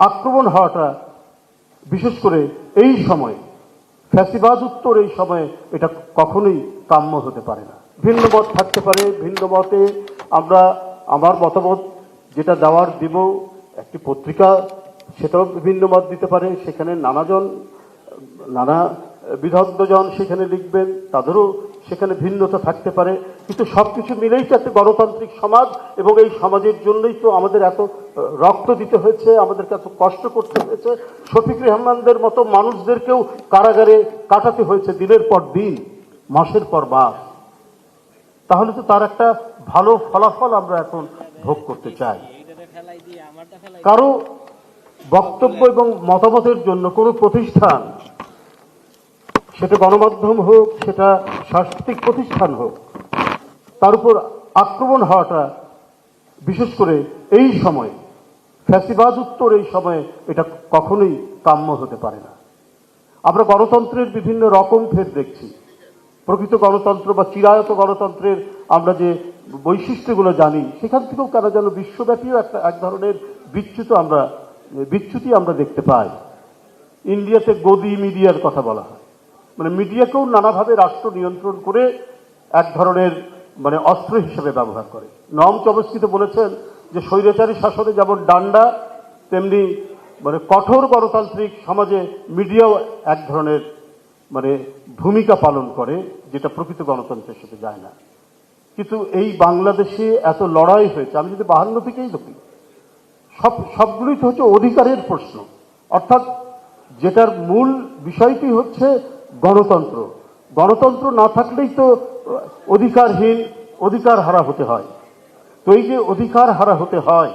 আক্রমণ হওয়াটা বিশেষ করে এই সময়ে ফ্যাসিবাদ উত্তর এই সময়ে এটা কখনোই কাম্য হতে পারে না। ভিন্ন মত থাকতে পারে, ভিন্ন মতে আমরা আমার মতামত যেটা দেওয়ার দিব, একটি পত্রিকা সেটাও ভিন্ন মত দিতে পারে, সেখানে নানা বিদগ্ধজন সেখানে লিখবেন, তাদেরও সেখানে ভিন্নতা থাকতে পারে, কিন্তু সবকিছু মিলেই তো একটা গণতান্ত্রিক সমাজ, এবং এই সমাজের জন্যই তো আমাদের এত রক্ত দিতে হয়েছে, আমাদেরকে এত কষ্ট করতে হয়েছে, শফিক রেহমানদের মতো মানুষদেরকেও কারাগারে কাটাতে হয়েছে দিনের পর দিন, মাসের পর মাস। তাহলে তো তার একটা ভালো ফলাফল আমরা এখন ভোগ করতে চাই। কারো বক্তব্য এবং মতামতের জন্য কোনো প্রতিষ্ঠান, সেটা গণমাধ্যম হোক, সেটা সাংস্কৃতিক প্রতিষ্ঠান হোক, তার উপর আক্রমণ হওয়াটা বিশেষ করে এই সময়ে ফ্যাসিবাদ উত্তর এই সময়ে এটা কখনোই কাম্য হতে পারে না। আমরা গণতন্ত্রের বিভিন্ন রকম ফের দেখছি। প্রকৃত গণতন্ত্র বা চিরায়ত গণতন্ত্রের আমরা যে বৈশিষ্ট্যগুলো জানি, সেখান থেকেও কেন যেন বিশ্বব্যাপীও এক ধরনের বিচ্যুতি আমরা দেখতে পাই। ইন্ডিয়াতে গদি মিডিয়ার কথা বলা হয়, মানে মিডিয়াকেও নানাভাবে রাষ্ট্র নিয়ন্ত্রণ করে এক ধরনের অস্ত্র হিসেবে ব্যবহার করে। নম চমস্কি তো বলেছেন যে স্বৈরাচারী শাসনে যেমন ডান্ডা, তেমনি কঠোর গণতান্ত্রিক সমাজে মিডিয়াও এক ধরনের ভূমিকা পালন করে, যেটা প্রকৃত গণতন্ত্রের সাথে যায় না। কিন্তু এই বাংলাদেশে এত লড়াই হয়েছে, আমি যদি 52 থেকেই দেখি, সবগুলোই তো হচ্ছে অধিকারের প্রশ্ন, অর্থাৎ যেটার মূল বিষয়টি হচ্ছে গণতন্ত্র। গণতন্ত্র না থাকলেই তো অধিকারহীন, অধিকার হারা হতে হয়। তো এই যে অধিকার হারা হতে হয়,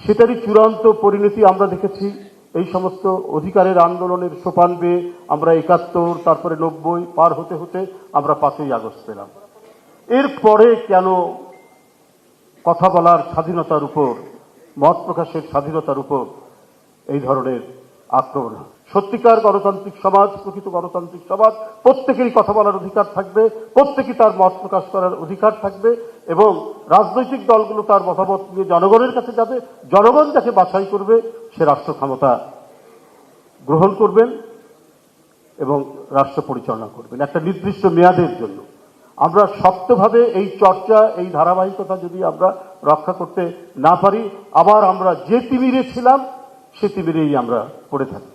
সেটারই চূড়ান্ত পরিণতি আমরা দেখেছি এই সমস্ত অধিকারের আন্দোলনের সোপান বেয়ে আমরা 71, তারপরে 90 পার হতে হতে আমরা 5ই আগস্ট পেলাম। এরপরে কেন কথা বলার স্বাধীনতার উপর, মত প্রকাশের স্বাধীনতার উপর এই ধরনের আক্রমণ? সত্যিকার গণতান্ত্রিক সমাজ, প্রকৃত গণতান্ত্রিক সমাজ, প্রত্যেকেরই কথা বলার অধিকার থাকবে, প্রত্যেকেই তার মত প্রকাশ করার অধিকার থাকবে, এবং রাজনৈতিক দলগুলো তার মতামত নিয়ে জনগণের কাছে যাবে, জনগণ যাকে বাছাই করবে সে রাষ্ট্র ক্ষমতা গ্রহণ করবেন এবং রাষ্ট্র পরিচালনা করবেন একটা নির্দিষ্ট মেয়াদের জন্য। আমরা শক্তভাবে এই চর্চা, এই ধারাবাহিকতা যদি আমরা রক্ষা করতে না পারি, আবার আমরা যে তিমিরে ছিলাম সে তিমিরেই আমরা পড়ে থাকি।